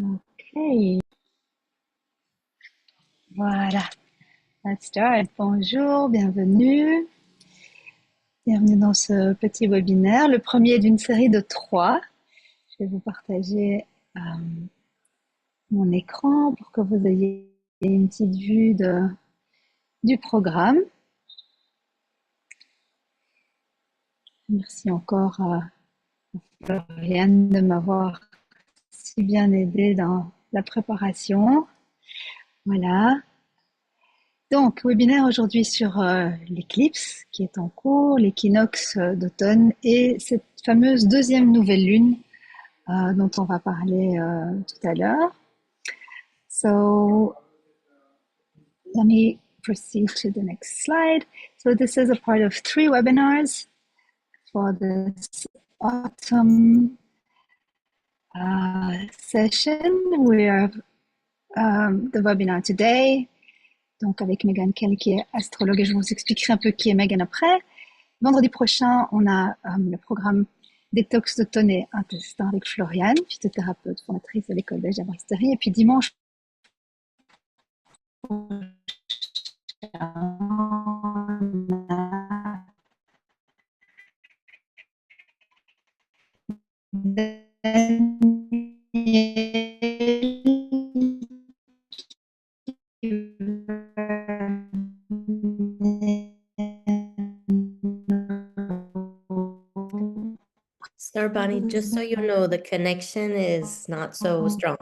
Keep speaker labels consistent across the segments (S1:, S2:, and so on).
S1: Okay, voilà. Let's start. Bonjour, bienvenue. Bienvenue dans ce petit webinaire, le premier d'une série de 3. Je vais vous partager mon écran pour que vous ayez une petite vue du programme. Merci encore à Floriane de m'avoir si bien aidé dans la préparation. Voilà. Donc, webinaire aujourd'hui sur l'éclipse qui est en cours, l'équinoxe d'automne et cette fameuse deuxième nouvelle lune dont on va parler tout à l'heure. So, let me proceed to the next slide. So this is a part of 3 webinars for this autumn session. We have the webinar today. Donc avec Meghan Kelly qui est astrologue, et je vous expliquerai un peu qui est Meghan après. Vendredi prochain, on a le programme détox d'automne et intestin avec Floriane, phytothérapeute, fondatrice de l'école belge d'herboristerie. Et puis dimanche,
S2: Sarbani, just so you know, the connection is not so strong.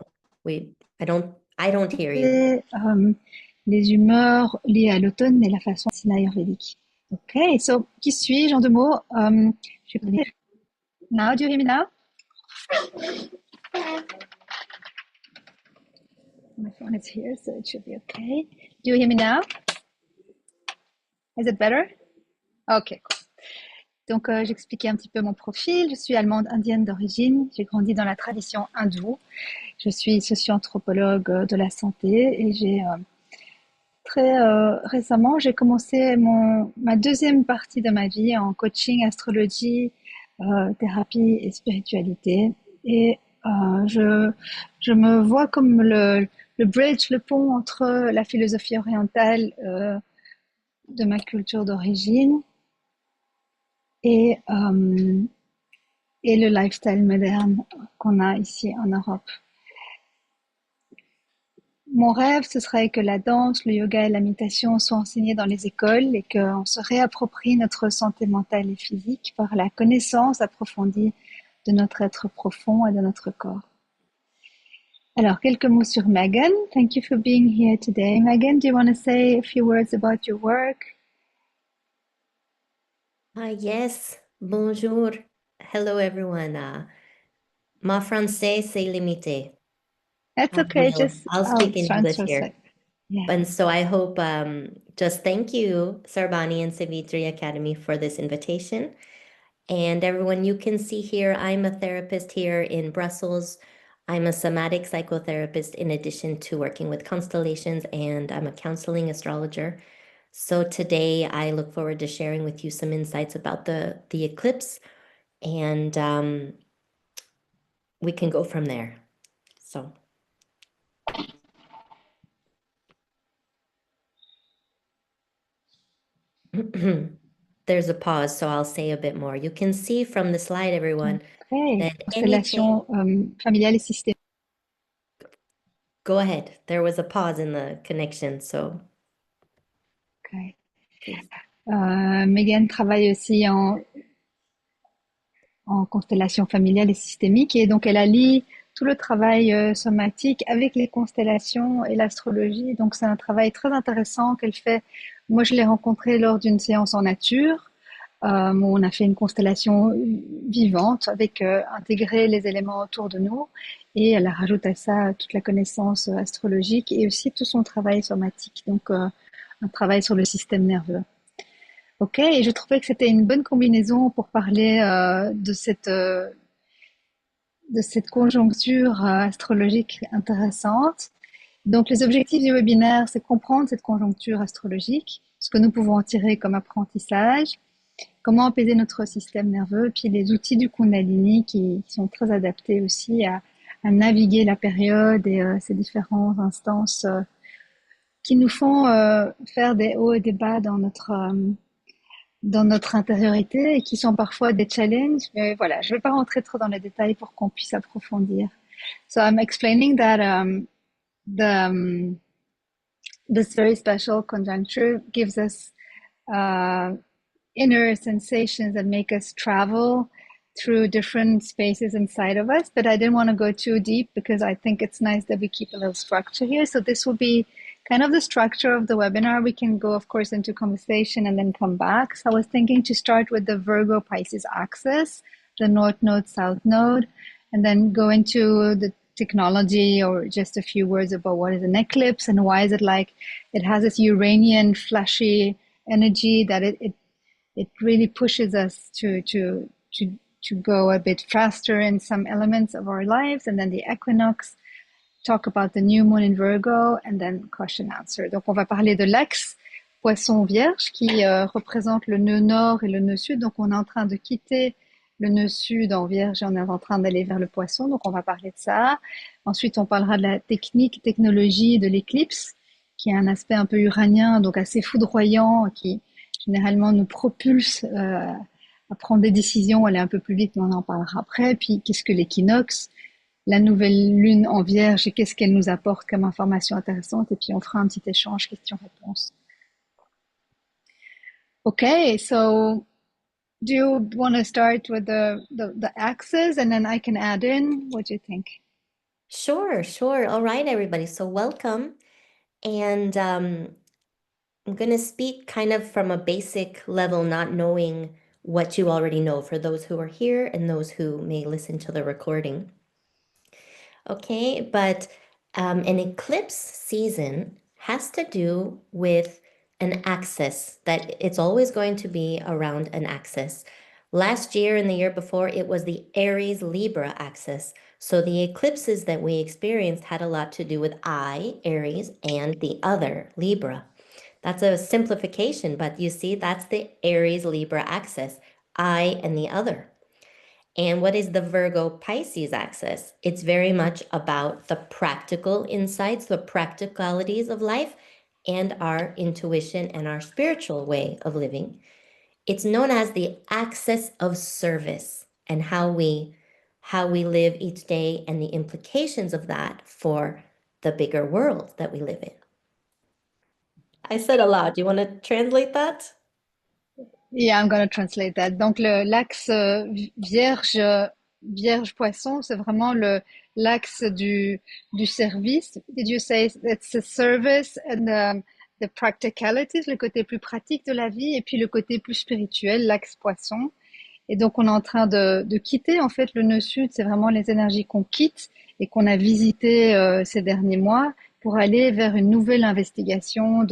S2: I don't hear you.
S1: Les humeurs liées à l'automne et la façon ayurvédique. Okay, so qui suis-je en 2 mots? Je vais Now, do you hear me now? My phone is here, so it should be okay. Do you hear me now? Is it better? Okay, cool. Donc, j'expliquais un petit peu mon profil. Je suis allemande indienne d'origine. J'ai grandi dans la tradition hindoue. Je suis socio-anthropologue de la santé et j'ai très récemment, j'ai commencé ma deuxième partie de ma vie en coaching, astrologie, thérapie et spiritualité. Et je me vois comme le bridge, le pont entre la philosophie orientale de ma culture d'origine et le lifestyle moderne qu'on a ici en Europe. Mon rêve, ce serait que la danse, le yoga et la méditation soient enseignés dans les écoles et qu'on se réapproprie notre santé mentale et physique par la connaissance approfondie de notre être profond et de notre corps. Alors, quelques mots sur Meghan. Thank you for being here today. Meghan, do you want to say a few words about your work?
S2: Yes, bonjour. Hello, everyone. Ma français, c'est limité.
S1: That's okay.
S2: I'll speak in English here.
S1: Yeah.
S2: And so I hope, just thank you, Sarbani and Savitri Academy, for this invitation. And everyone, you can see here, I'm a therapist here in Brussels. I'm a somatic psychotherapist in addition to working with constellations, and I'm a counseling astrologer. So today I look forward to sharing with you some insights about the eclipse, and we can go from there. So. There's a pause, so I'll say a bit more. You can see from the slide, everyone,
S1: that constellation familiale et systémique.
S2: Go ahead. There was a pause in the connection, so.
S1: Okay. Meghan travaille aussi en constellation familiale et systémique, et donc elle allie tout le travail somatique avec les constellations et l'astrologie. Donc c'est un travail très intéressant qu'elle fait. Moi, je l'ai rencontrée lors d'une séance en nature, où on a fait une constellation vivante avec intégrer les éléments autour de nous, et elle rajoute à ça toute la connaissance astrologique et aussi tout son travail somatique, donc un travail sur le système nerveux. Ok, et je trouvais que c'était une bonne combinaison pour parler de cette conjoncture astrologique intéressante. Donc, les objectifs du webinaire, c'est comprendre cette conjoncture astrologique, ce que nous pouvons en tirer comme apprentissage, comment apaiser notre système nerveux, et puis les outils du Kundalini qui sont très adaptés aussi à naviguer la période et ces différentes instances qui nous font faire des hauts et des bas dans notre intériorité et qui sont parfois des challenges. Mais voilà, je ne vais pas rentrer trop dans les détails pour qu'on puisse approfondir. So I'm explaining that this very special conjuncture gives us inner sensations that make us travel through different spaces inside of us. But I didn't want to go too deep because I think it's nice that we keep a little structure here. So this will be kind of the structure of the webinar. We can go, of course, into conversation and then come back. So I was thinking to start with the Virgo Pisces axis, the North Node, South Node, and then go into the technology or just a few words about what is an eclipse and why is it like it has this Uranian flashy energy that it really pushes us to go a bit faster in some elements of our lives. And then the equinox, talk about the new moon in Virgo, and then question answer. Donc on va parler de l'axe Poissons Vierge qui représente le nœud nord et le nœud sud. Donc on est en train de quitter le nœud sud en Vierge et on est en train d'aller vers le Poisson. Donc on va parler de ça. Ensuite on parlera de la technologie de l'éclipse qui est un aspect un peu uranien, donc assez foudroyant, qui généralement nous propulse à prendre des décisions, aller un peu plus vite, mais on en parlera après. Puis qu'est-ce que l'équinoxe, la nouvelle lune en Vierge et qu'est-ce qu'elle nous apporte comme information intéressante. Et puis on fera un petit échange questions-réponses. Okay, so do you want to start with the axes and then I can add in? What do you think?
S2: Sure. All right, everybody. So welcome. And I'm going to speak kind of from a basic level, not knowing what you already know for those who are here and those who may listen to the recording. Okay, but an eclipse season has to do with an axis, that it's always going to be around an axis. Last year and the year before, it was the Aries-Libra axis. So the eclipses that we experienced had a lot to do with I, Aries, and the other, Libra. That's a simplification, but you see, that's the Aries-Libra axis, I and the other. And what is the Virgo-Pisces axis? It's very much about the practical insights, the practicalities of life, and our intuition and our spiritual way of living. It's known as the axis of service and how we live each day and the implications of that for the bigger world that we live in. I said a lot. Do you want to translate that?
S1: Yeah, I'm going to translate that. Donc l'axe Vierge-Poisson, c'est vraiment l'axe du service. Did you say it's the service and the practicalities, le côté plus pratique de la vie, et puis le côté plus spirituel, l'axe Poisson. Et donc on est en train de quitter en fait le nœud sud, c'est vraiment les énergies qu'on quitte et qu'on a visitées ces derniers mois pour aller vers une nouvelle investigation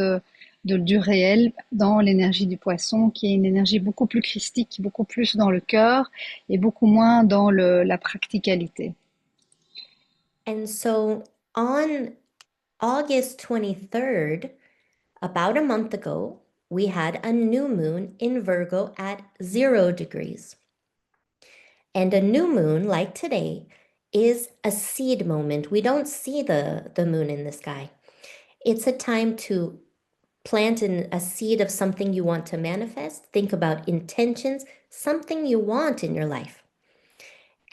S1: du réel dans l'énergie du Poisson, qui est une énergie beaucoup plus christique, beaucoup plus dans le cœur et beaucoup moins dans la practicalité.
S2: And so on August 23rd, about a month ago, we had a new moon in Virgo at 0 degrees. And a new moon, like today, is a seed moment. We don't see the moon in the sky. It's a time to plant a seed of something you want to manifest. Think about intentions, something you want in your life.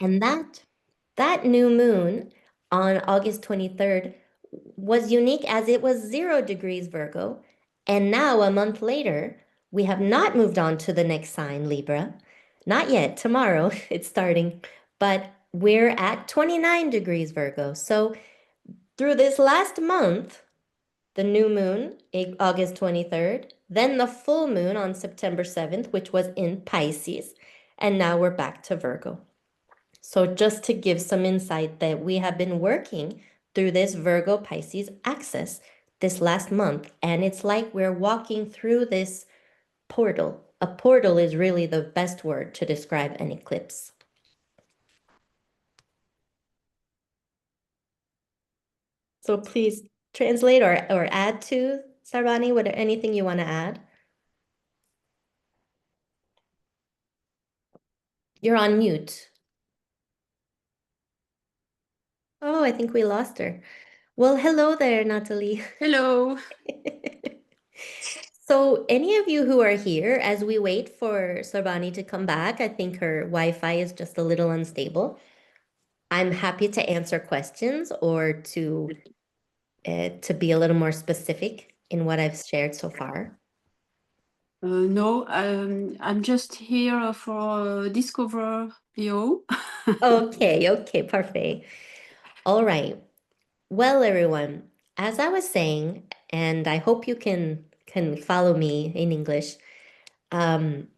S2: And that new moon on August 23rd was unique as it was 0 degrees Virgo. And now, a month later, we have not moved on to the next sign, Libra. Not yet. Tomorrow it's starting. But we're at 29 degrees Virgo. So through this last month, the new moon, August 23rd, then the full moon on September 7th, which was in Pisces, and now we're back to Virgo. So just to give some insight that we have been working through this Virgo-Pisces axis this last month, and it's like we're walking through this portal. A portal is really the best word to describe an eclipse. So please translate or add to, Sarbani, anything you want to add? You're on mute. Oh, I think we lost her. Well, hello there, Natalie.
S3: Hello.
S2: So, any of you who are here, as we wait for Sarbani to come back, I think her Wi-Fi is just a little unstable. I'm happy to answer questions or to be a little more specific in what I've shared so far.
S3: No, I'm just here for discover you.
S2: Okay, parfait. All right. Well, everyone, as I was saying, and I hope you can follow me in English, an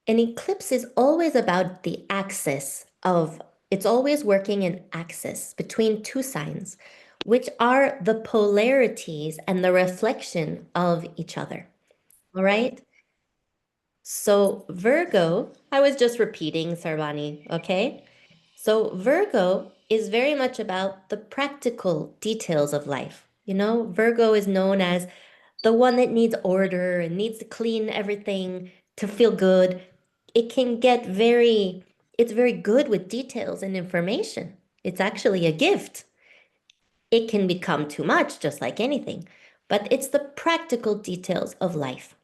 S2: eclipse is always about the axis of, it's always working in axis between two signs, which are the polarities and the reflection of each other. All right? So Virgo, I was just repeating Sarbani, okay? So Virgo is very much about the practical details of life. You know, Virgo is known as the one that needs order and needs to clean everything to feel good. It can get it's very good with details and information. It's actually a gift. It can become too much, just like anything, but it's the practical details of life.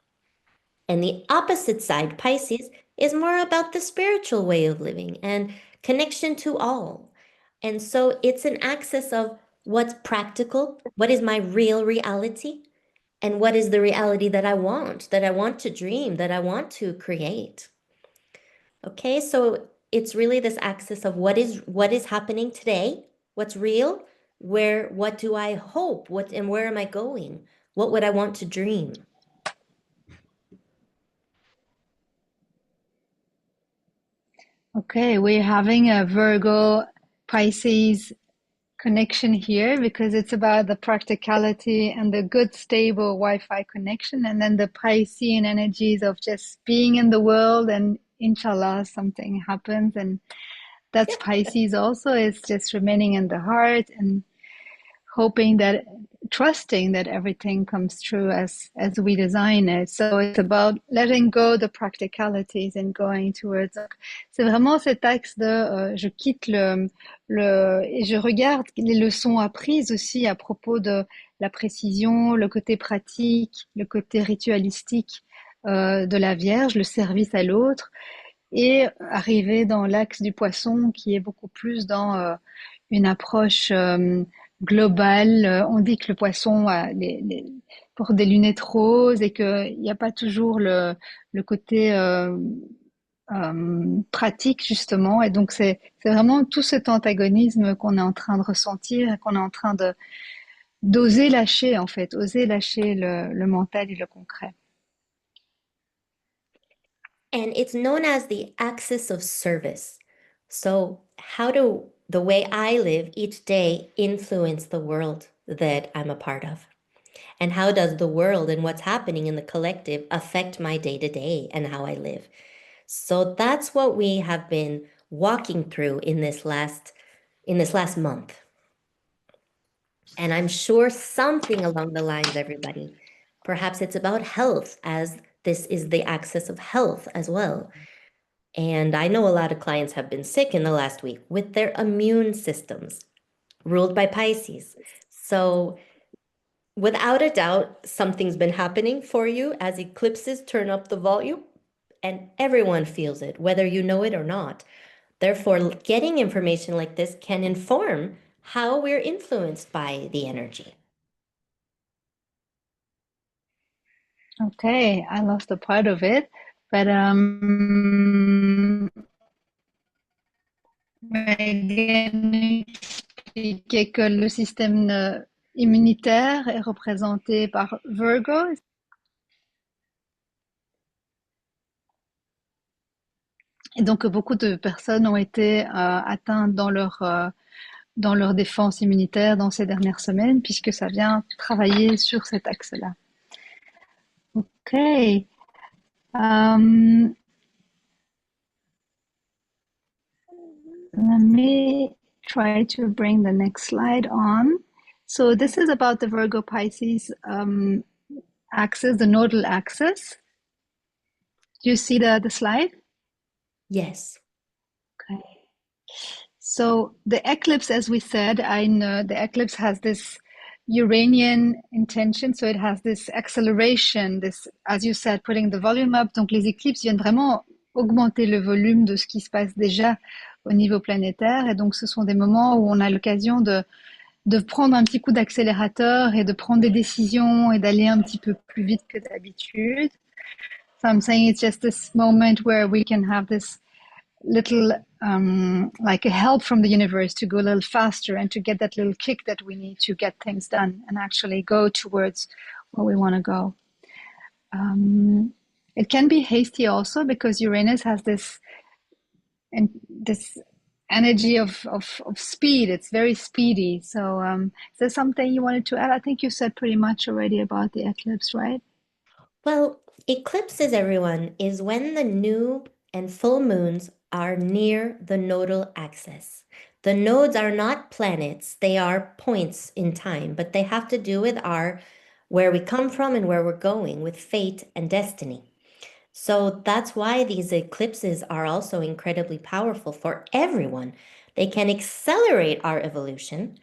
S2: And the opposite side, Pisces, is more about the spiritual way of living and connection to all. And so it's an axis of what's practical, what is my real reality, and what is the reality that I want to dream, that I want to create. Okay, so it's really this axis of what is happening today, what's real, what do I hope, and where am I going? What would I want to dream?
S1: Okay, we're having a Virgo Pisces connection here because it's about the practicality and the good stable Wi-Fi connection, and then the Piscean energies of just being in the world and inshallah something happens, and that's Pisces also. It's just remaining in the heart and hoping that, trusting that everything comes true as we design it. So it's about letting go the practicalities and going towards. C'est vraiment cet axe de je quitte et je regarde les leçons apprises aussi à propos de la précision, le côté pratique, le côté ritualistique de la Vierge, le service à l'autre, et arriver dans l'axe du Poisson qui est beaucoup plus dans une approche globale. On dit que le Poisson a porte des lunettes roses et qu'il n'y a pas toujours le côté pratique justement. Et donc c'est vraiment tout cet antagonisme qu'on est en train de ressentir, qu'on est en train d'oser lâcher en fait, oser lâcher le mental et le concret.
S2: And it's known as the axis of service. So how do the way I live each day influence the world that I'm a part of? And how does the world and what's happening in the collective affect my day-to-day and how I live? So that's what we have been walking through in this last month. And I'm sure something along the lines, everybody. Perhaps it's about health, as this is the axis of health as well. And I know a lot of clients have been sick in the last week with their immune systems ruled by Pisces. So without a doubt, something's been happening for you as eclipses turn up the volume, and everyone feels it, whether you know it or not. Therefore, getting information like this can inform how we're influenced by the energy.
S1: Okay, I lost a part of it, but Meghan expliquait que le système immunitaire est représenté par Virgo. Et donc, beaucoup de personnes ont été atteintes dans leur défense immunitaire dans ces dernières semaines, puisque ça vient travailler sur cet axe-là. Ok. Let me try to bring the next slide on. So this is about the Virgo Pisces axis, the nodal axis. Do you see the slide?
S2: Yes.
S1: Okay. So the eclipse, as we said, I know the eclipse has this Uranian intention, so it has this acceleration, this, as you said, putting the volume up. Donc les éclipses viennent vraiment augmenter le volume de ce qui se passe déjà au niveau planétaire. Et donc ce sont des moments où on a l'occasion de prendre un petit coup d'accélérateur et de prendre des décisions et d'aller un petit peu plus vite que d'habitude. So I'm saying it's just this moment where we can have this little like a help from the universe to go a little faster and to get that little kick that we need to get things done and actually go towards where we want to go. It can be hasty also because Uranus has this energy of speed. It's very speedy. So is there something you wanted to add? I think you said pretty much already about the eclipse, right?
S2: Well, eclipses, everyone, is when the new and full moons are near the nodal axis. The nodes are not planets, they are points in time, but they have to do with where we come from and where we're going, with fate and destiny. So that's why these eclipses are also incredibly powerful for everyone. They can accelerate our evolution,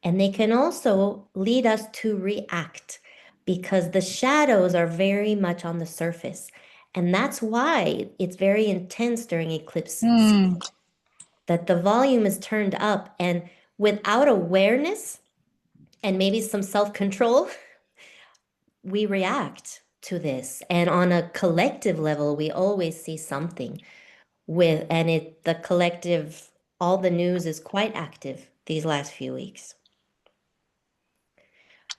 S2: and they can also lead us to react because the shadows are very much on the surface. And that's why it's very intense during eclipse season, that the volume is turned up, and without awareness and maybe some self-control, we react to this. And on a collective level, we always see something the collective, all the news is quite active these last few weeks.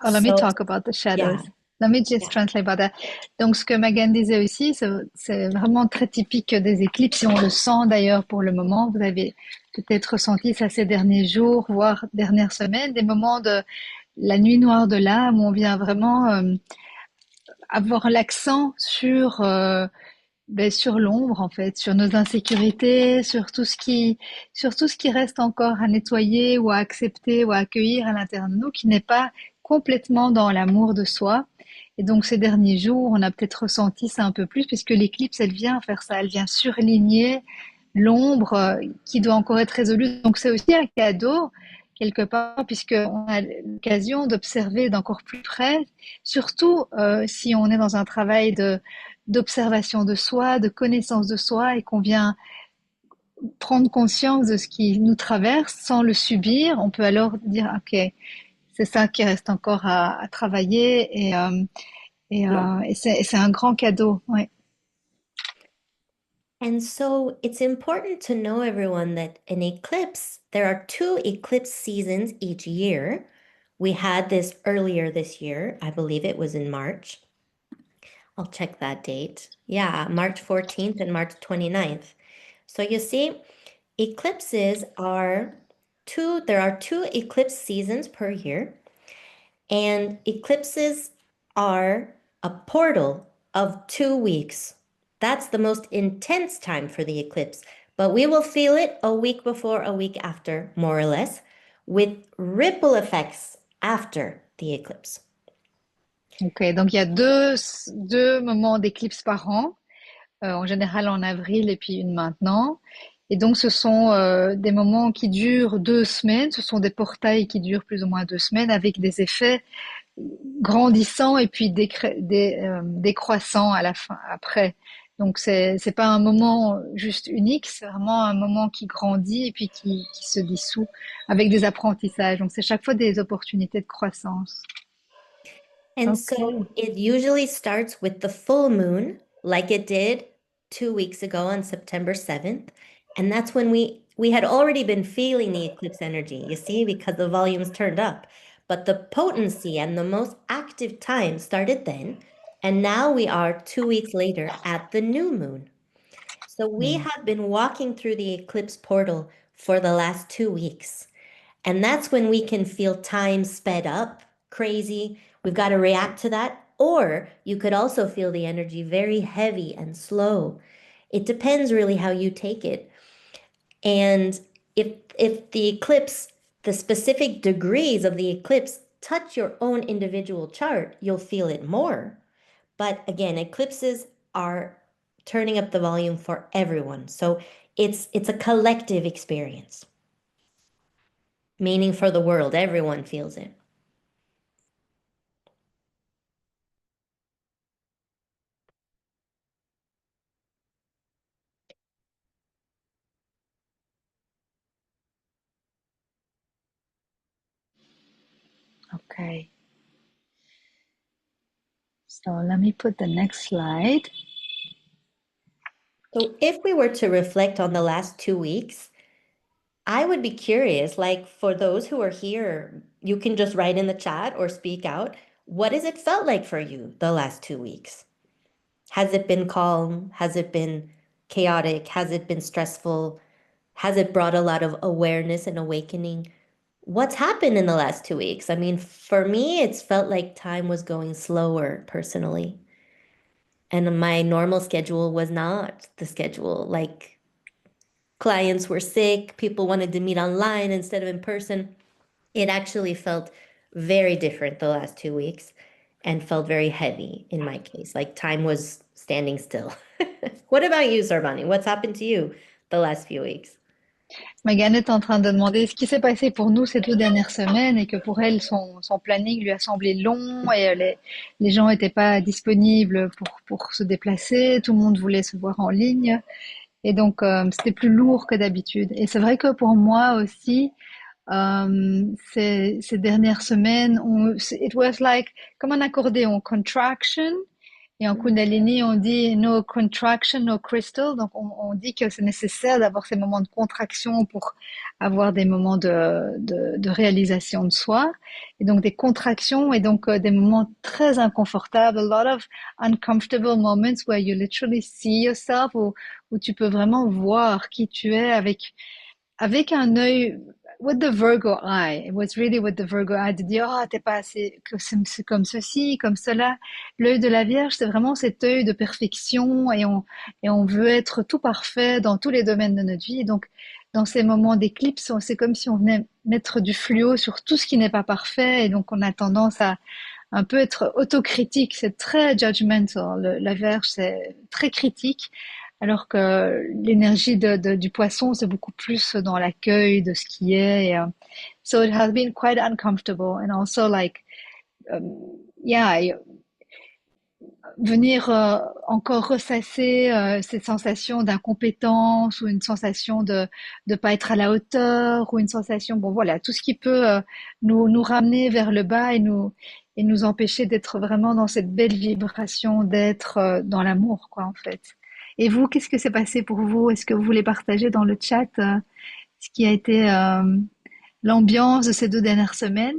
S1: Oh, let me talk about the shadows.
S2: Yeah.
S1: Let me just translate about that. Donc, ce que Meghan disait aussi, c'est vraiment très typique des éclipses et on le sent d'ailleurs pour le moment. Vous avez peut-être ressenti ça ces derniers jours, voire dernières semaines, des moments de la nuit noire de l'âme où on vient vraiment avoir l'accent sur l'ombre en fait, sur nos insécurités, sur tout ce qui reste encore à nettoyer ou à accepter ou à accueillir à l'intérieur de nous, qui n'est pas complètement dans l'amour de soi. Et donc ces derniers jours, on a peut-être ressenti ça un peu plus, puisque l'éclipse, elle vient faire ça, elle vient surligner l'ombre qui doit encore être résolue. Donc c'est aussi un cadeau quelque part, puisqu'on a l'occasion d'observer d'encore plus près, surtout si on est dans un travail d'observation de soi, de connaissance de soi, et qu'on vient prendre conscience de ce qui nous traverse sans le subir. On peut alors dire, ok, c'est ça qui reste encore à travailler, et c'est un grand cadeau. Ouais.
S2: And so it's important to know, everyone, that an eclipse, there are 2 eclipse seasons each year. We had this earlier this year. I believe it was in March. I'll check that date. Yeah, March 14th and March 29th. So you see, eclipses there are 2 eclipse seasons per year, and eclipses are a portal of 2 weeks. That's the most intense time for the eclipse, but we will feel it a week before, a week after, more or less, with ripple effects after the eclipse.
S1: Ok, donc il y a deux moments d'éclipse par an, en général en avril et puis une maintenant. Et donc ce sont des moments qui durent 2 semaines, ce sont des portails qui durent plus ou moins 2 semaines avec des effets grandissants et puis décroissants à la fin, après. Donc c'est pas un moment juste unique, c'est vraiment un moment qui grandit et puis qui se dissout avec des apprentissages. Donc c'est chaque fois des opportunités de croissance.
S2: And
S1: Okay.
S2: so it usually starts with the full moon, like it did 2 weeks ago on September 7th. And that's when we had already been feeling the eclipse energy, you see, because the volumes turned up. But the potency and the most active time started then. And now we are 2 weeks later at the new moon. So we have been walking through the eclipse portal for the last 2 weeks. And that's when we can feel time sped up, crazy. We've got to react to that. Or you could also feel the energy very heavy and slow. It depends really how you take it. And if the eclipse, the specific degrees of the eclipse touch your own individual chart, you'll feel it more. But again, eclipses are turning up the volume for everyone. So it's a collective experience. meaning for the world. Everyone feels it.
S1: Okay. So let me put the next slide.
S2: So if we were to reflect on the last 2 weeks, I would be curious, like for those who are here, you can just write in the chat or speak out. What has it felt like for you the last 2 weeks? Has it been calm? Has it been chaotic? Has it been stressful? Has it brought a lot of awareness and awakening? What's happened in the last 2 weeks? I mean, for me, it's felt like time was going slower personally. And my normal schedule was not the schedule. Like clients were sick, people wanted to meet online instead of in person. It actually felt very different the last 2 weeks and felt very heavy in my case. Like time was standing still. What about you, Sarbani? What's happened to you the last few weeks?
S1: Megan est en train de demander ce qui s'est passé pour nous ces 2 dernières semaines et que pour elle, son planning lui a semblé long et les gens n'étaient pas disponibles pour se déplacer. Tout le monde voulait se voir en ligne. Et donc, c'était plus lourd que d'habitude. Et c'est vrai que pour moi aussi, ces dernières semaines, it was like comme un accordéon, contraction. Et en Kundalini, on dit no contraction, no crystal. Donc, on dit que c'est nécessaire d'avoir ces moments de contraction pour avoir des moments de réalisation de soi. Et donc, des contractions et donc des moments très inconfortables. A lot of uncomfortable moments where you literally see yourself, où tu peux vraiment voir qui tu es avec un œil, with the Virgo eye. It was really with the Virgo eye, de dire, oh, t'es pas assez, que c'est comme ceci, comme cela. L'œil de la Vierge, c'est vraiment cet œil de perfection et on veut être tout parfait dans tous les domaines de notre vie. Donc, dans ces moments d'éclipse, c'est comme si on venait mettre du fluo sur tout ce qui n'est pas parfait et donc on a tendance à un peu être autocritique. C'est très judgmental. La Vierge, c'est très critique. Alors que l'énergie du poisson, c'est beaucoup plus dans l'accueil de ce qui est. So it has been quite uncomfortable and also like, venir encore ressasser cette sensation d'incompétence ou une sensation de pas être à la hauteur ou une sensation, bon voilà, tout ce qui peut nous ramener vers le bas et nous empêcher d'être vraiment dans cette belle vibration, d'être dans l'amour, quoi, en fait. Et vous, qu'est-ce que s'est passé pour vous? Est-ce que vous voulez partager dans le chat ce qui a été l'ambiance de ces 2 dernières semaines?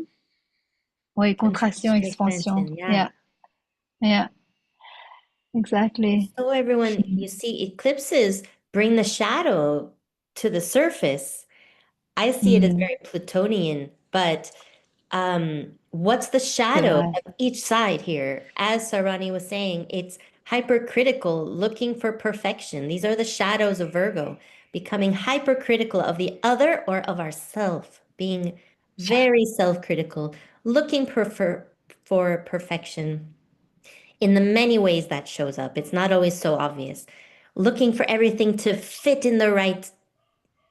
S1: Oui, contraction, expansion.
S2: Yeah.
S1: Yeah, exactly.
S2: So everyone, you see, eclipses bring the shadow to the surface. I see it as very Plutonian, but what's the shadow of each side here? As Sarani was saying, it's hypercritical, looking for perfection. These are the shadows of Virgo, becoming hypercritical of the other or of ourself, being very self-critical, looking for perfection. In the many ways that shows up. It's not always so obvious. Looking for everything to fit in the right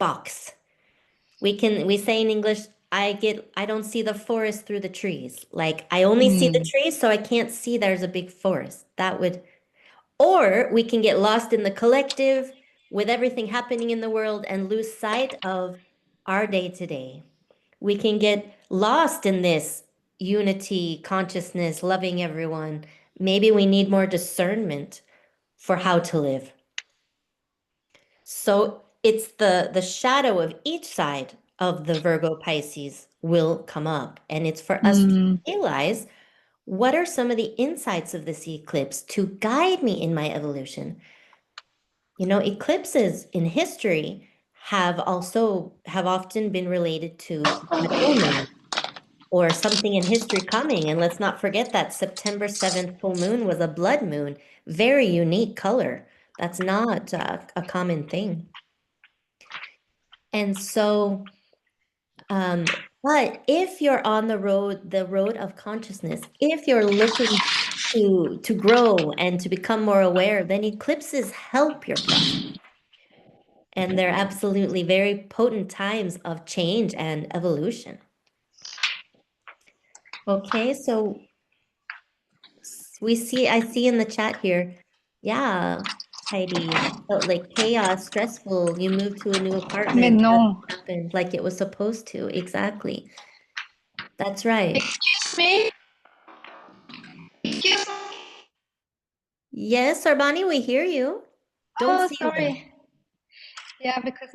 S2: box. We say in English, I don't see the forest through the trees. Like I only see the trees, so I can't see there's a big forest. Or we can get lost in the collective with everything happening in the world and lose sight of our day-to-day. We can get lost in this unity, consciousness, loving everyone. Maybe we need more discernment for how to live. So it's the shadow of each side of the Virgo Pisces will come up. And it's for us to realize what are some of the insights of this eclipse to guide me in my evolution. You know, eclipses in history have often been related to the full moon or something in history coming. And let's not forget that September 7th full moon was a blood moon, very unique color. That's not a common thing. And so, but if you're on the road of consciousness, if you're looking to grow and to become more aware, then eclipses help your process. And they're absolutely very potent times of change and evolution. Okay, so I see in the chat here, yeah, Heidi, felt like chaos, stressful. You moved to a new
S1: Mais
S2: apartment.
S1: non.
S2: That happened like it was supposed to. Exactly. That's right.
S1: Excuse me. Excuse me.
S2: Yes, Sarbani, we hear you. Don't
S1: Oh,
S2: see you though.
S1: sorry. Yeah, because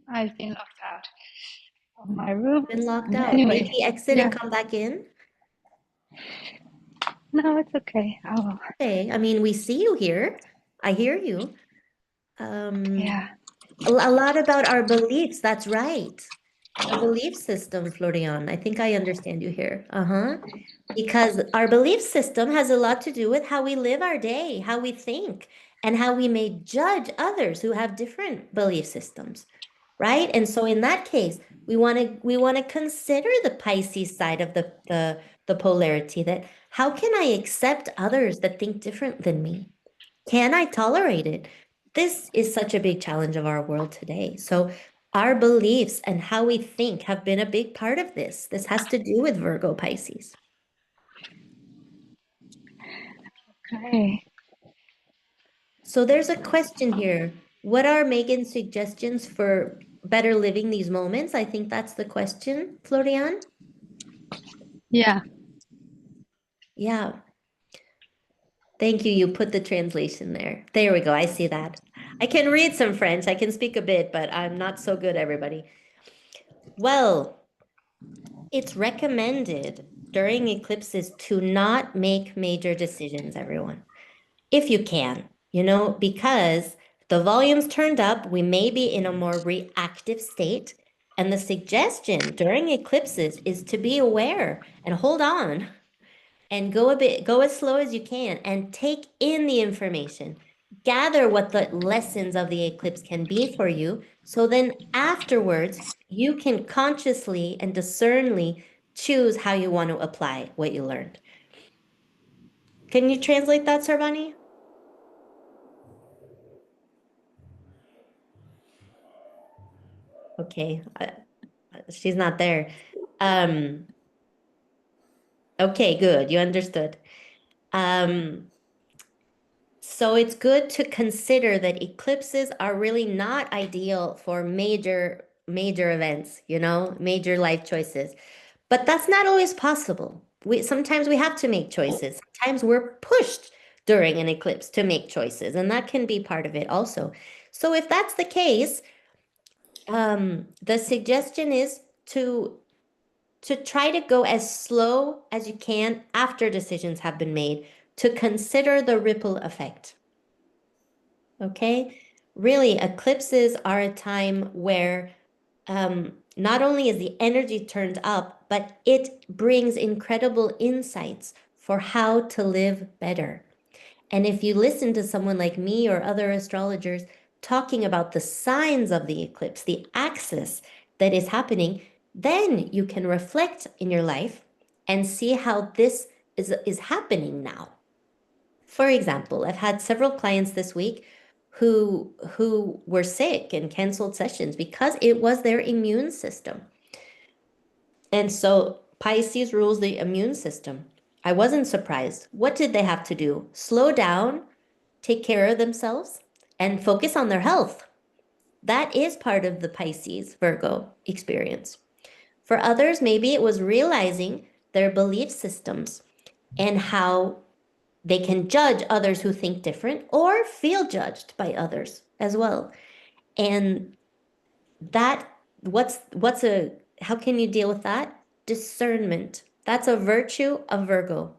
S1: I've been locked out of my room.
S2: Been locked
S1: And
S2: out.
S1: anyway,
S2: Maybe exit
S1: yeah.
S2: and come back in.
S1: No, it's okay. Oh,
S2: Okay. I mean, we see you here. I hear you.
S1: yeah.
S2: A lot about our beliefs. That's right. Our belief system, Florian. I think I understand you here. Because our belief system has a lot to do with how we live our day, how we think, and how we may judge others who have different belief systems, right? And so in that case, we want to consider the Pisces side of the polarity, that how can I accept others that think different than me? Can I tolerate it? This is such a big challenge of our world today. So our beliefs and how we think have been a big part of this. This has to do with Virgo Pisces.
S1: Okay.
S2: So there's a question here. What are Megan's suggestions for better living these moments? I think that's the question, Florian.
S1: Yeah.
S2: Yeah. Thank you. You put the translation there. There we go. I see that. I can read some French. I can speak a bit, but I'm not so good, everybody. Well, it's recommended during eclipses to not make major decisions, everyone, if you can, because the volume's turned up, we may be in a more reactive state. And the suggestion during eclipses is to be aware and hold on and go as slow as you can and take in the information. Gather what the lessons of the eclipse can be for you. So then afterwards, you can consciously and discerningly choose how you want to apply what you learned. Can you translate that, Sarbani? Okay, she's not there. Okay, good. You understood. So it's good to consider that eclipses are really not ideal for major events, major life choices. But that's not always possible. Sometimes we have to make choices. Sometimes we're pushed during an eclipse to make choices, and that can be part of it also. So if that's the case, the suggestion is to try to go as slow as you can after decisions have been made, to consider the ripple effect. Okay? Really, eclipses are a time where not only is the energy turned up, but it brings incredible insights for how to live better. And if you listen to someone like me or other astrologers talking about the signs of the eclipse, the axis that is happening, then you can reflect in your life and see how this is happening now. For example, I've had several clients this week who were sick and canceled sessions because it was their immune system. And so Pisces rules the immune system. I wasn't surprised. What did they have to do? Slow down, take care of themselves, and focus on their health. That is part of the Pisces Virgo experience. For others, maybe it was realizing their belief systems and how they can judge others who think different or feel judged by others as well. And that, how can you deal with that? Discernment. That's a virtue of Virgo.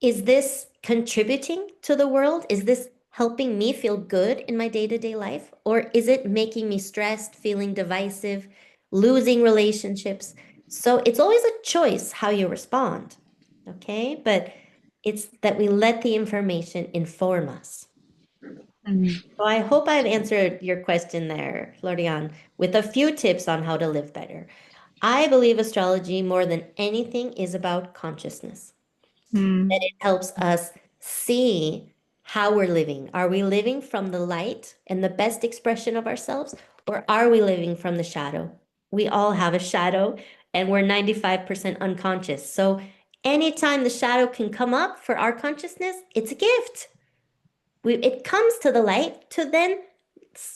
S2: Is this contributing to the world? Is this helping me feel good in my day-to-day life? Or is it making me stressed, feeling divisive, losing relationships? So it's always a choice how you respond, okay? But it's that we let the information inform us. So I hope I've answered your question there, Florian, with a few tips on how to live better. I believe astrology, more than anything, is about consciousness. That it helps us see how we're living. Are we living from the light and the best expression of ourselves, or are we living from the shadow? We all have a shadow, and we're 95% unconscious. So anytime the shadow can come up for our consciousness, it's a gift. It comes to the light to then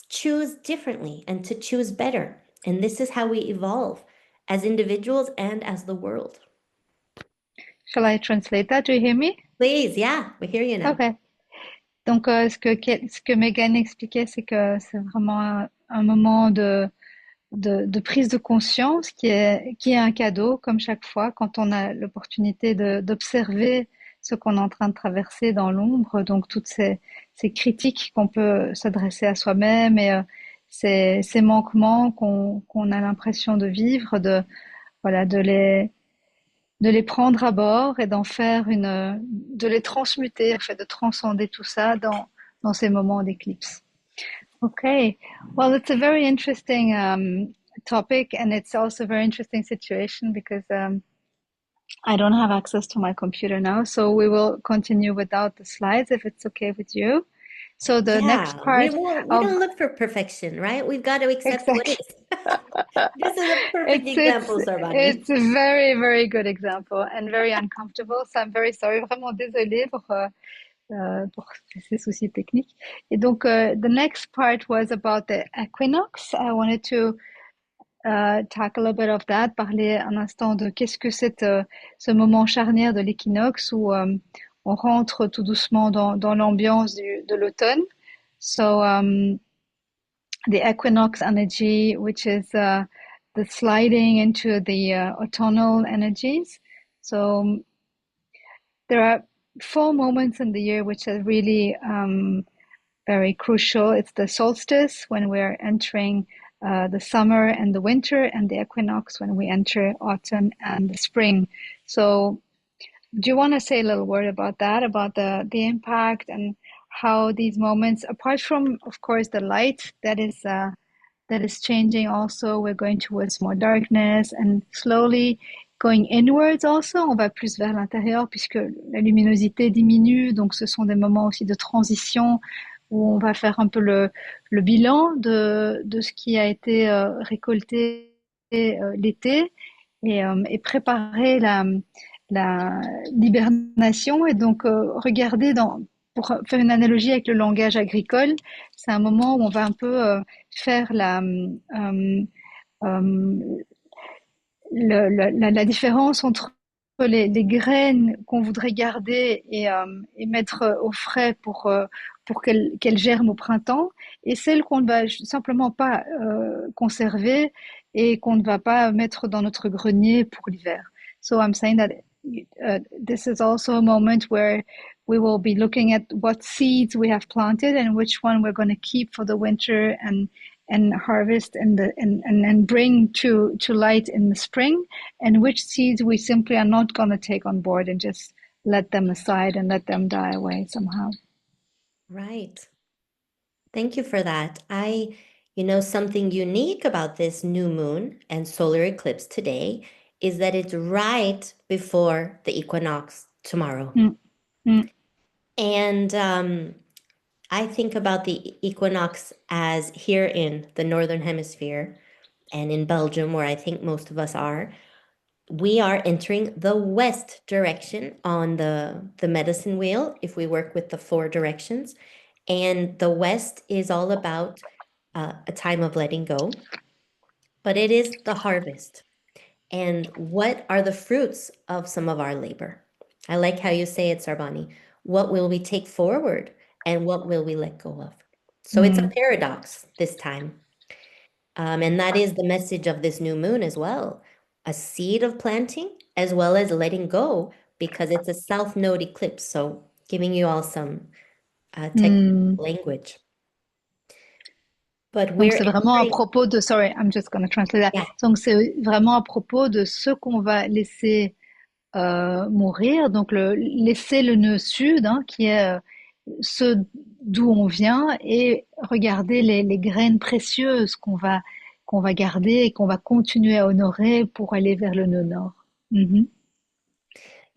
S2: choose differently and to choose better. And this is how we evolve as individuals and as the world.
S1: Shall I translate that? Do you hear me?
S2: Please, yeah, we hear you now.
S1: Okay. Donc, ce que Meghan expliquait, c'est que c'est vraiment un moment de prise de conscience qui est un cadeau, comme chaque fois, quand on a l'opportunité d'observer ce qu'on est en train de traverser dans l'ombre, donc toutes ces critiques qu'on peut s'adresser à soi-même et ces manquements qu'on a l'impression de vivre, de les prendre à bord et de les transmuter, en fait, de transcender tout ça dans ces moments d'éclipse. Okay, well, it's a very interesting topic, and it's also a very interesting situation because I don't have access to my computer now, so we will continue without the slides if it's okay with you. So the next part,
S2: we don't look for perfection, right? We've got to accept what is. This is a perfect example, Sarbani.
S1: It's a very, very good example and very uncomfortable. So I'm very sorry, vraiment désolée pour ces soucis techniques. Et donc, the next part was about the equinox. I wanted to talk a little bit of that, parler un instant de qu'est-ce que c'est ce moment charnière de l'équinoxe où on rentre tout doucement dans l'ambiance de l'automne. So, the equinox energy, which is the sliding into the autumnal energies. So, there are 4 moments in the year which are really very crucial. It's the solstice when we're entering the summer and the winter, and the equinox when we enter autumn and the spring. So do you want to say a little word about that, about the impact and how these moments, apart from, of course, the light that is changing also, we're going towards more darkness and slowly going inwards also, on va plus vers l'intérieur puisque la luminosité diminue, donc ce sont des moments aussi de transition où on va faire un peu le bilan de ce qui a été récolté l'été et préparer la l'hibernation. Et donc regarder pour faire une analogie avec le langage agricole, c'est un moment où on va un peu faire la différence entre les graines qu'on voudrait garder et mettre au frais pour qu'elles germent au printemps, et celles qu'on ne va simplement pas conserver et qu'on ne va pas mettre dans notre grenier pour l'hiver. So I'm saying that this is also a moment where we will be looking at what seeds we have planted and which one we're going to keep for the winter and harvest and bring to light in the spring, and which seeds we simply are not going to take on board and just let them aside and let them die away somehow.
S2: Right. Thank you for that. Something unique about this new moon and solar eclipse today is that it's right before the equinox tomorrow. And I think about the equinox as here in the Northern Hemisphere and in Belgium, where I think most of us are, we are entering the west direction on the medicine wheel if we work with the 4 directions. And the west is all about a time of letting go, but it is the harvest. And what are the fruits of some of our labor? I like how you say it, Sarbani. What will we take forward and what will we let go of? So it's a paradox this time. And that is the message of this new moon as well. A seed of planting as well as letting go, because it's a south node eclipse. So giving you all some technical language. But
S1: Donc c'est vraiment à propos de, sorry, I'm just going to translate that. Yeah. Donc c'est vraiment à propos de ce qu'on va laisser mourir, donc laisser le nœud sud, qui est ce d'où on vient, et regarder les graines précieuses qu'on va garder et qu'on va continuer à honorer pour aller vers le nœud nord.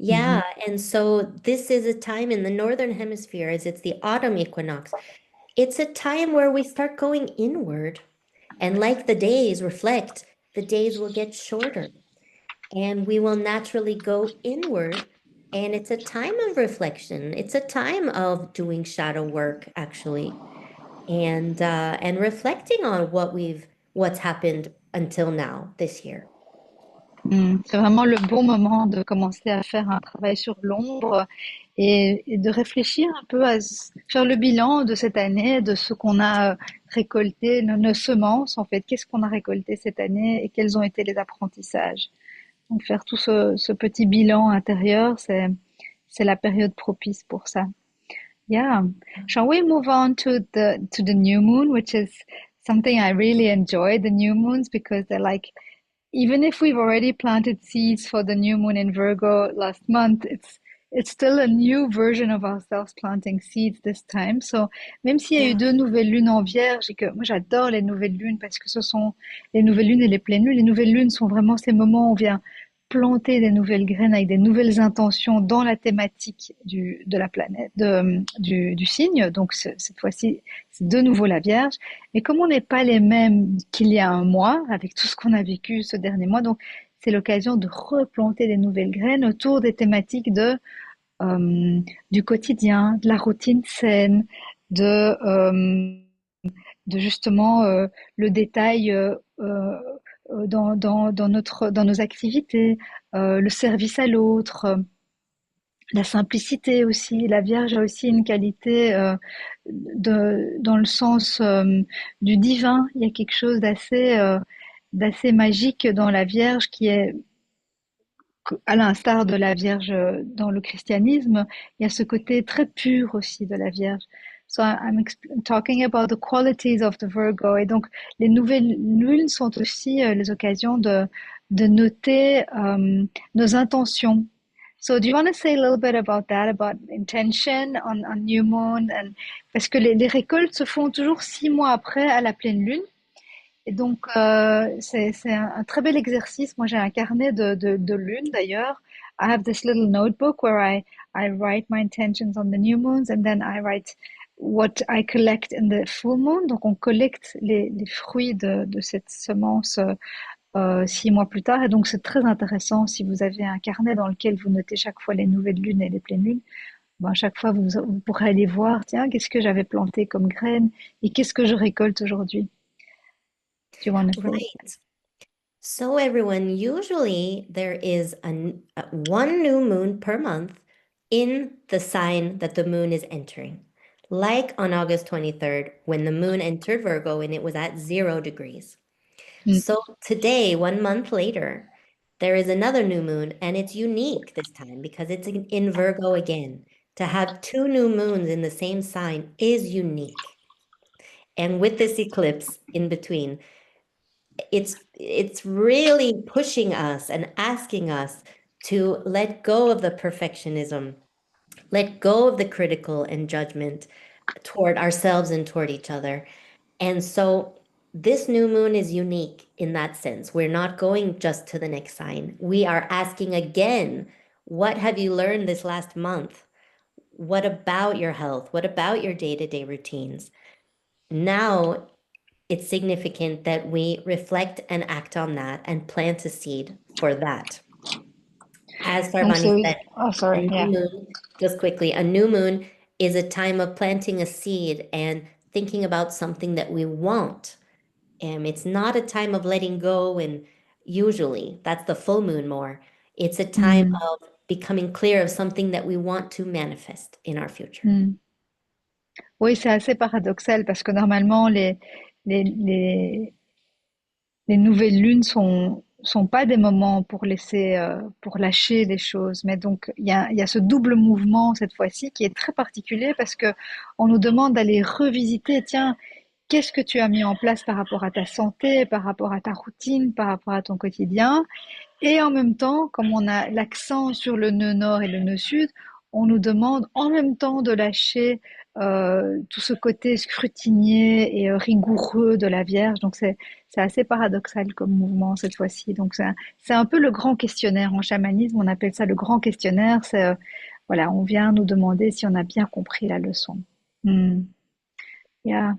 S2: Yeah, and so this is a time in the northern hemisphere, as it's the autumn equinox. It's a time where we start going inward. And like the days reflect, the days will get shorter and we will naturally go inward. And it's a time of reflection. It's a time of doing shadow work, actually, and reflecting on what's happened until now this year.
S1: C'est vraiment le bon moment de commencer à faire un travail sur l'ombre et de réfléchir un peu faire le bilan de cette année, de ce qu'on a récolté, nos semences en fait, qu'est-ce qu'on a récolté cette année et quels ont été les apprentissages. Donc faire tout ce petit bilan intérieur, c'est la période propice pour ça. Yeah. Shall we move on to the new moon, which is something I really enjoy, the new moons, because they're like, even if we've already planted seeds for the new moon in Virgo last month, it's still a new version of ourselves planting seeds this time. So, même s'il y a eu 2 nouvelles lunes en Vierge et que moi j'adore les nouvelles lunes parce que ce sont les nouvelles lunes et les pleines lunes. Les nouvelles lunes sont vraiment ces moments où on vient planter des nouvelles graines avec des nouvelles intentions dans la thématique de la planète, du signe. Donc cette fois-ci, c'est de nouveau la Vierge. Mais comme on n'est pas les mêmes qu'il y a un mois, avec tout ce qu'on a vécu ce dernier mois, donc c'est l'occasion de replanter des nouvelles graines autour des thématiques du quotidien, de la routine saine, de justement le détail dans nos activités, le service à l'autre, la simplicité aussi. La Vierge a aussi une qualité dans le sens du divin. Il y a quelque chose d'assez magique dans la Vierge qui est, à l'instar de la Vierge dans le christianisme, il y a ce côté très pur aussi de la Vierge. So I'm talking about the qualities of the Virgo. Et donc, les nouvelles lunes sont aussi les occasions de noter nos intentions. So do you want to say a little bit about that, about intention on new moon? Parce que les récoltes se font toujours 6 mois après à la pleine lune. Et donc, c'est un très bel exercice. Moi, j'ai un carnet de lune d'ailleurs. I have this little notebook where I write my intentions on the new moons and then I write what I collect in the full moon. Donc, on collecte les fruits de cette semence 6 mois plus tard. Et donc, c'est très intéressant si vous avez un carnet dans lequel vous notez chaque fois les nouvelles lunes et les pleines lunes. Ben, chaque fois, vous pourrez aller voir, tiens, qu'est-ce que j'avais planté comme graines et qu'est-ce que je récolte aujourd'hui. Do you want to say?
S2: Right. So everyone, usually there is one new moon per month in the sign that the moon is entering. Like on August 23rd, when the moon entered Virgo and it was at 0 degrees. So today, 1 month later, there is another new moon, and it's unique this time because it's in Virgo again. To have 2 new moons in the same sign is unique. And with this eclipse in between, it's really pushing us and asking us to let go of the perfectionism, let go of the critical and judgment toward ourselves and toward each other. And so this new moon is unique in that sense. We're not going just to the next sign. We are asking again, what have you learned this last month? What about your health? What about your day-to-day routines? Now, it's significant that we reflect and act on that and plant a seed for that. As Sarbani said,
S1: sorry,
S2: a new moon, just quickly, a new moon is a time of planting a seed and thinking about something that we want. It's not a time of letting go, and usually that's the full moon more. It's a time of becoming clear of something that we want to manifest in our future.
S1: Oui, c'est assez paradoxal parce que normalement les nouvelles lunes sont pas des moments pour pour lâcher les choses. Mais donc, il y a ce double mouvement cette fois-ci qui est très particulier parce que on nous demande d'aller revisiter, tiens, qu'est-ce que tu as mis en place par rapport à ta santé, par rapport à ta routine, par rapport à ton quotidien. Et en même temps, comme on a l'accent sur le nœud nord et le nœud sud, on nous demande en même temps de lâcher tout ce côté scrutinier et rigoureux de la Vierge. Donc c'est assez paradoxal comme mouvement cette fois-ci. Donc c'est un peu le grand questionnaire en chamanisme. On appelle ça le grand questionnaire. C'est voilà, on vient nous demander si on a bien compris la leçon. Hmm. Yeah.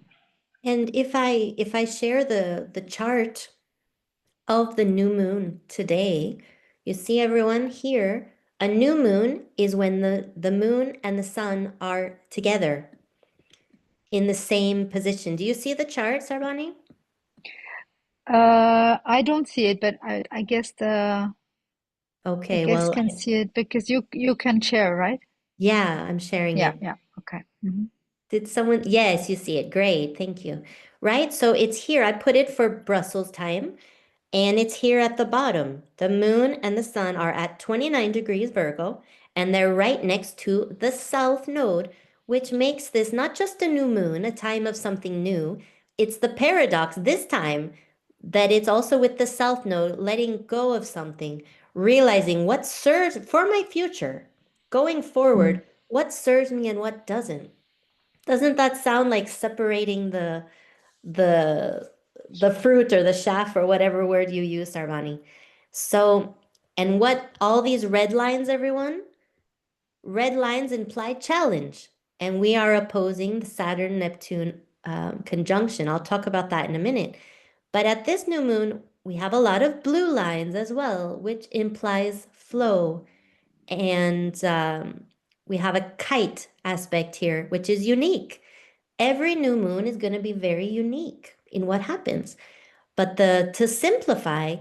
S2: And if I share the chart of the new moon today, you see everyone here, a new moon is when the moon and the sun are together in the same position. Do you see the chart, Sarbani?
S1: I don't see it, but I guess the
S2: Okay,
S1: guests
S2: well,
S1: can see it because you can share, right?
S2: yeah, I'm sharing
S1: Yeah,
S2: it.
S1: yeah. Okay. Mhm.
S2: Did someone? Yes, you see it. Great, thank you. Right, so it's here. I put it for Brussels time, and it's here at the bottom. The moon and the sun are at 29 degrees Virgo, and they're right next to the south node, which makes this not just a new moon, a time of something new. It's the paradox this time that it's also with the south node, letting go of something, realizing what serves for my future, going forward, what serves me and what doesn't. Doesn't that sound like separating the the fruit or the chaff or whatever word you use, Sarvani? So, and what all these red lines, everyone? Red lines imply challenge, and we are opposing the Saturn-Neptune conjunction. I'll talk about that in a minute. But at this new moon, we have a lot of blue lines as well, which implies flow. And we have a kite aspect here, which is unique. Every new moon is going to be very unique in what happens. But to simplify,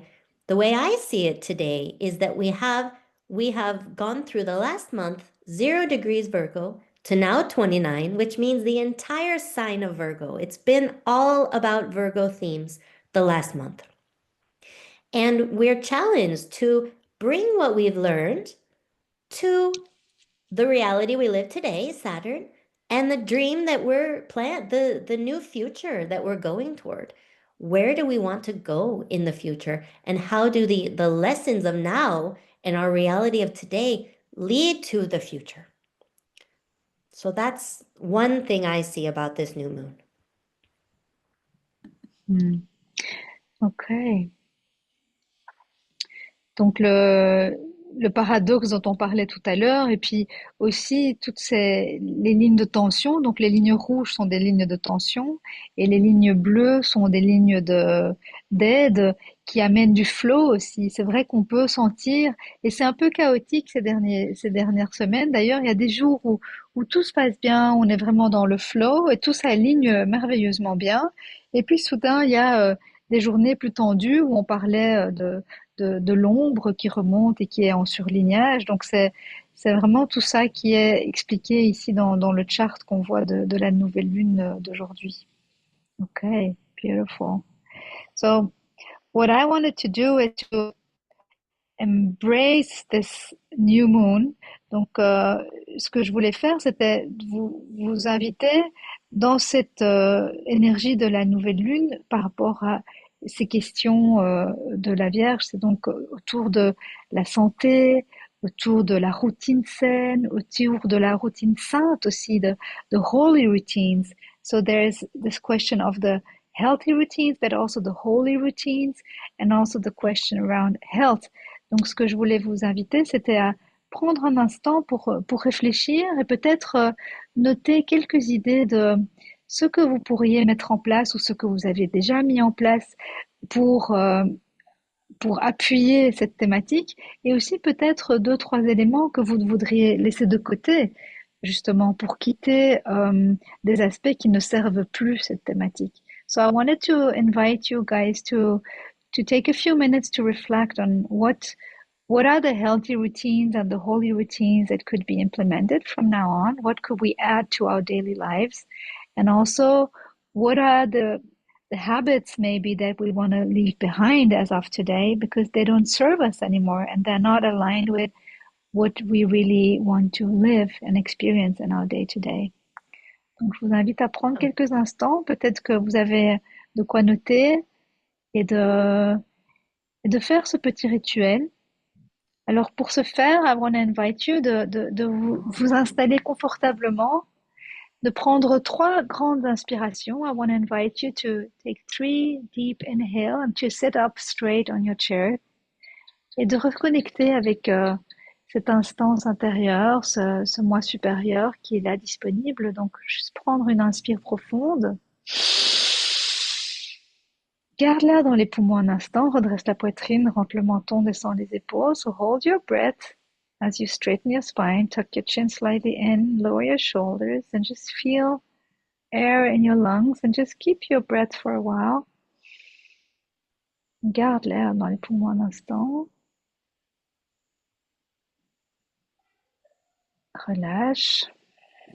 S2: the way I see it today is that we have gone through the last month, 0 degrees Virgo to now 29, which means the entire sign of Virgo. It's been all about Virgo themes the last month. And we're challenged to bring what we've learned to the reality we live today, Saturn, and the dream that we're the new future that we're going toward. Where do we want to go in the future? And how do the lessons of now and our reality of today lead to the future? So that's one thing I see about this new moon.
S1: Ok. Donc le paradoxe dont on parlait tout à l'heure, et puis aussi les lignes de tension. Donc les lignes rouges sont des lignes de tension, et les lignes bleues sont des lignes d'aide qui amènent du flow aussi. C'est vrai qu'on peut sentir, et c'est un peu chaotique ces dernières semaines. D'ailleurs, il y a des jours où tout se passe bien, on est vraiment dans le flow et tout s'aligne merveilleusement bien. Et puis soudain, il y a des journées plus tendues où on parlait de l'ombre qui remonte et qui est en surlignage. Donc c'est vraiment tout ça qui est expliqué ici dans le chart qu'on voit de la nouvelle lune d'aujourd'hui. Okay, beautiful. So what I wanted to do is to embrace this new moon. Donc ce que je voulais faire, c'était vous inviter dans cette énergie de la nouvelle lune par rapport à ces questions de la Vierge. C'est donc autour de la santé, autour de la routine saine, autour de la routine sainte aussi, the holy routines. So there's this question of the healthy routines, but also the holy routines, and also the question around health. Donc, ce que je voulais vous inviter, c'était à prendre un instant pour réfléchir et peut-être noter quelques idées de ce que vous pourriez mettre en place ou ce que vous avez déjà mis en place pour appuyer cette thématique, et aussi peut-être 2, 3 éléments que vous voudriez laisser de côté, justement, pour quitter des aspects qui ne servent plus cette thématique. So I wanted to invite you guys to take a few minutes to reflect on what are the healthy routines and the holy routines that could be implemented from now on? What could we add to our daily lives? And also, what are the habits maybe that we want to leave behind as of today because they don't serve us anymore and they're not aligned with what we really want to live and experience in our day-to-day. Donc, je vous invite à prendre quelques instants. Peut-être que vous avez de quoi noter et de faire ce petit rituel. Alors, pour ce faire, I want to invite you de vous installer confortablement de prendre 3 grandes inspirations. I want to invite you to take 3 deep inhale and to sit up straight on your chair. Et de reconnecter avec cette instance intérieure, ce moi supérieur qui est là disponible. Donc, juste prendre une inspire profonde. Garde-la dans les poumons un instant, redresse la poitrine, rentre le menton, descend les épaules. So hold your breath as you straighten your spine, tuck your chin slightly in, lower your shoulders, and just feel air in your lungs, and just keep your breath for a while. Garde l'air dans les poumons un instant. Relâche.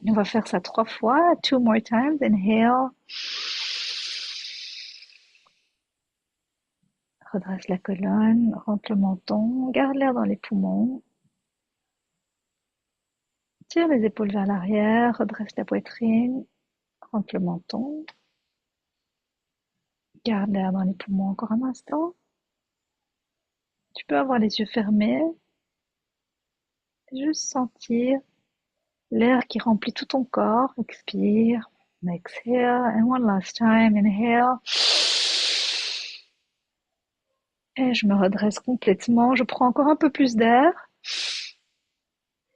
S1: On va faire ça 3 fois. 2 more times. Inhale. Redresse la colonne, rentre le menton, garde l'air dans les poumons. Tire les épaules vers l'arrière, redresse la poitrine, rentre le menton. Garde l'air dans les poumons encore un instant. Tu peux avoir les yeux fermés. Juste sentir l'air qui remplit tout ton corps. Expire. Exhale. And one last time. Inhale. Et je me redresse complètement. Je prends encore un peu plus d'air.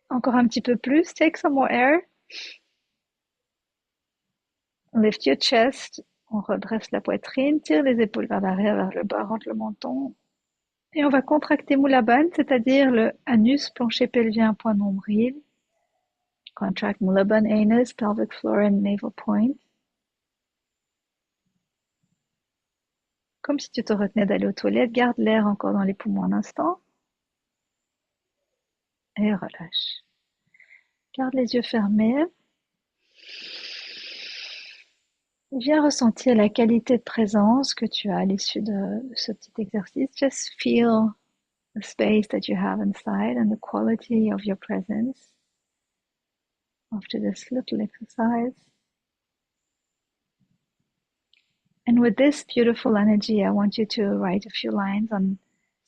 S1: Encore un petit peu plus. Take some more air. Lift your chest. On redresse la poitrine. Tire les épaules vers l'arrière, vers le bas. Rentre le menton. Et on va contracter Mulaban, c'est-à-dire le anus, plancher pelvien, point nombril. Contract Mulaban, anus, pelvic floor and navel point. Comme si tu te retenais d'aller aux toilettes. Garde l'air encore dans les poumons un instant. Et relâche. Garde les yeux fermés. Viens ressentir la qualité de présence que tu as à l'issue de ce petit exercice. Just feel the space that you have inside and the quality of your presence after this little exercise. And with this beautiful energy, I want you to write a few lines on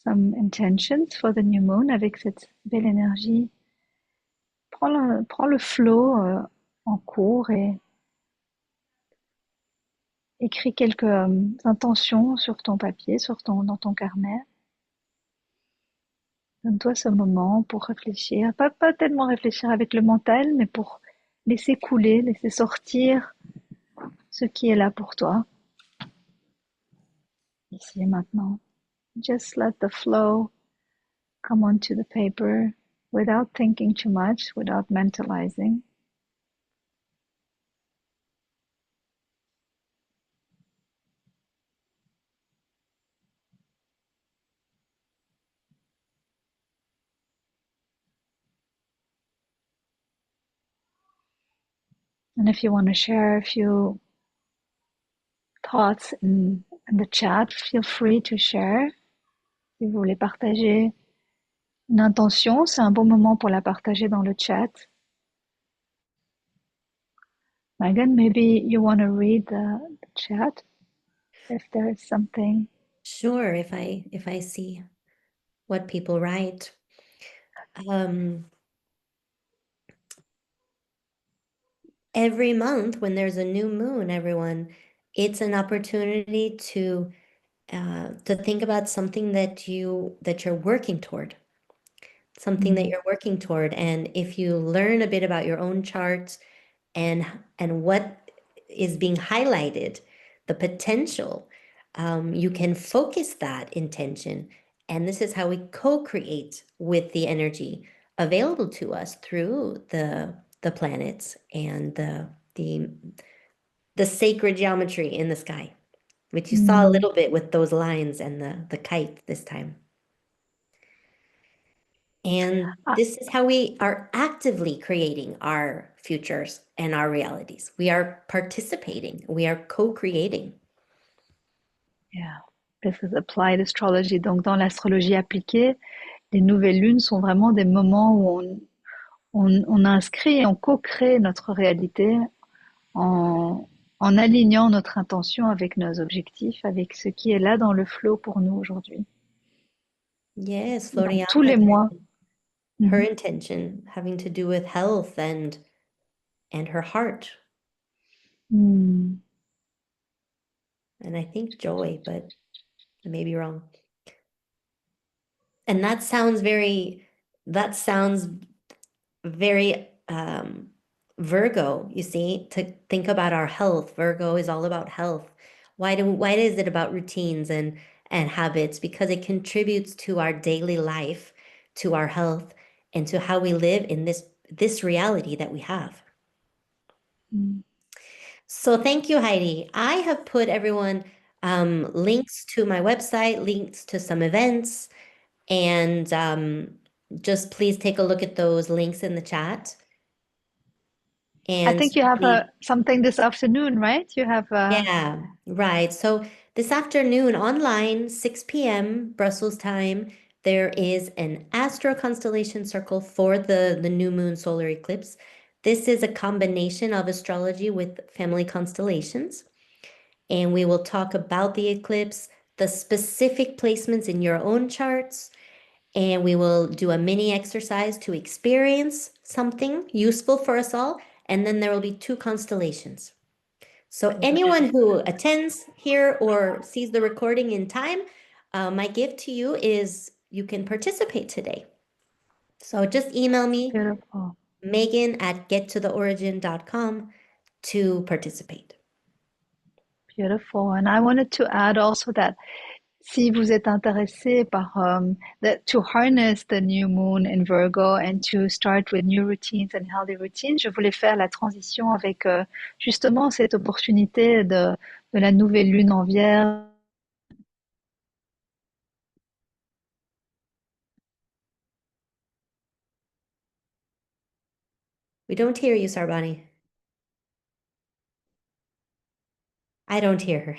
S1: some intentions for the new moon. Avec cette belle énergie, prends le flow en cours et écris quelques intentions sur ton papier, dans ton carnet. Donne-toi ce moment pour réfléchir, pas tellement réfléchir avec le mental, mais pour laisser couler, laisser sortir ce qui est là pour toi. Ici et maintenant. Just let the flow come onto the paper without thinking too much, without mentalizing. And if you want to share a few thoughts in the chat, feel free to share. Si vous voulez partager une intention, c'est un bon moment pour la partager dans le chat. Meghan, maybe you want to read the chat if there is something.
S2: Sure, if I see what people write. Every month when there's a new moon, everyone, it's an opportunity to think about something that you're working toward, something that you're working toward. And if you learn a bit about your own charts and what is being highlighted, the potential, you can focus that intention. And this is how we co-create with the energy available to us through the planets and the sacred geometry in the sky, which you saw a little bit with those lines and the kite this time. And this is how we are actively creating our futures and our realities. We are participating. We are co-creating.
S1: Yeah, this is applied astrology. Donc, dans l'astrologie appliquée, les nouvelles lunes sont vraiment des moments où on inscrit et on co-crée notre réalité en alignant notre intention avec nos objectifs, avec ce qui est là dans le flow pour nous aujourd'hui.
S2: Yes,
S1: Donc,
S2: Floriana,
S1: tous les mois.
S2: her intention having to do with health and her heart,
S1: Mm.
S2: And I think joy, but I may be wrong. And that sounds very Virgo, you see, to think about our health. Virgo is all about health. Why is it about routines and habits? Because it contributes to our daily life, to our health, and to how we live in this reality that we have.
S1: Mm.
S2: So thank you, Heidi. I have put everyone links to my website, links to some events, and just please take a look at those links in the chat.
S1: I
S2: And
S1: think you have something this afternoon, right? You have
S2: yeah, right. So this afternoon online, 6 p.m. Brussels time, there is an astro constellation circle for the new moon solar eclipse. This is a combination of astrology with family constellations. And we will talk about the eclipse, the specific placements in your own charts, and we will do a mini exercise to experience something useful for us all. And then there will be 2 constellations. So anyone who attends here or sees the recording in time, my gift to you is you can participate today. So just email me,
S1: beautiful.
S2: Megan@gettotheorigin.com to participate.
S1: Beautiful. And I wanted to add also that si vous êtes intéressé par to harness the new moon in Virgo and to start with new routines and healthy routines, je voulais faire la transition avec justement cette opportunité de la nouvelle lune en Vierge.
S2: We don't hear you, Sarbani. I don't hear her.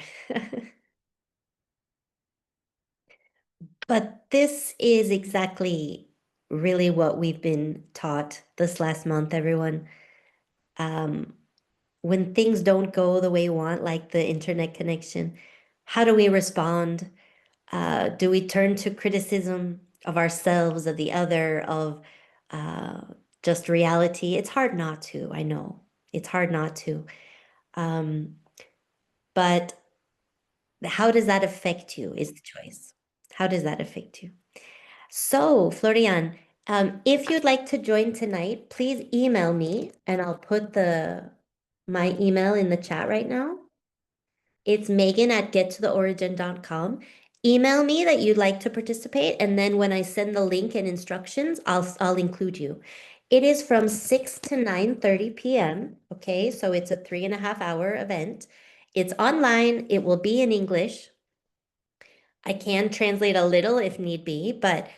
S2: But this is exactly really what we've been taught this last month, everyone. When things don't go the way we want, like the internet connection, how do we respond? Do we turn to criticism of ourselves, of the other, of just reality? It's hard not to, I know. It's hard not to. But how does that affect you is the choice. How does that affect you? So, Florian, if you'd like to join tonight, please email me and I'll put my email in the chat right now. It's Megan@gettotheorigin.com. Email me that you'd like to participate, and then when I send the link and instructions, I'll include you. It is from 6 to 9:30 p.m. Okay, so it's a 3.5-hour event. It's online. It will be in English. I can translate a little if need be, but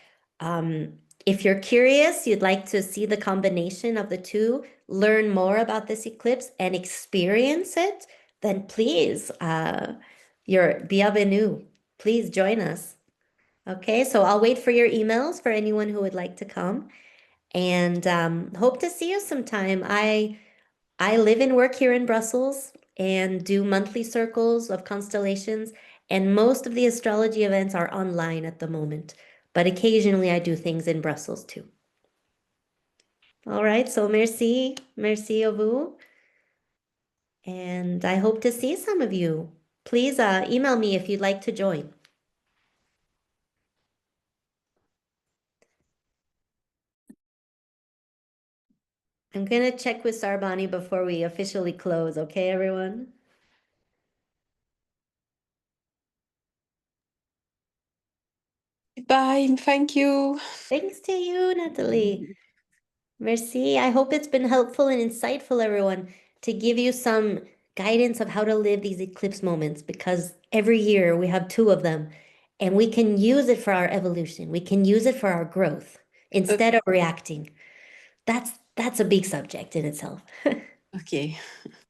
S2: if you're curious, you'd like to see the combination of the two, learn more about this eclipse and experience it, then please, you're bienvenue. Please join us. Okay, so I'll wait for your emails for anyone who would like to come, and hope to see you sometime. I live and work here in Brussels and do monthly circles of constellations, and most of the astrology events are online at the moment, but occasionally I do things in Brussels too. All right, so merci à vous, and I hope to see some of you. Please email me if you'd like to join. I'm gonna check with Sarbani before we officially close, okay, everyone?
S3: Bye. Thank you.
S2: Thanks to you, Natalie. Merci. I hope it's been helpful and insightful, everyone, to give you some guidance of how to live these eclipse moments, because every year we have 2 of them and we can use it for our evolution. We can use it for our growth instead of reacting. That's a big subject in itself.
S3: Okay.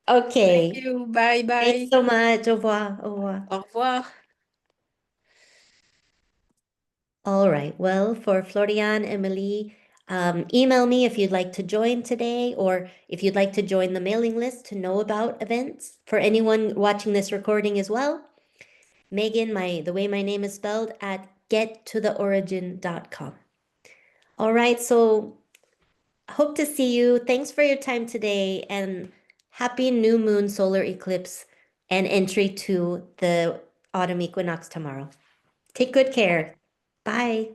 S2: Okay.
S3: Thank you. Bye bye.
S2: Thanks so much. Au revoir. Au revoir.
S3: Au revoir.
S2: All right. Well, for Florian, Emily, email me if you'd like to join today, or if you'd like to join the mailing list to know about events. For anyone watching this recording as well, Megan, the way my name is spelled, at gettotheorigin.com. All right. So hope to see you. Thanks for your time today, and happy new moon solar eclipse and entry to the autumn equinox tomorrow. Take good care. Bye.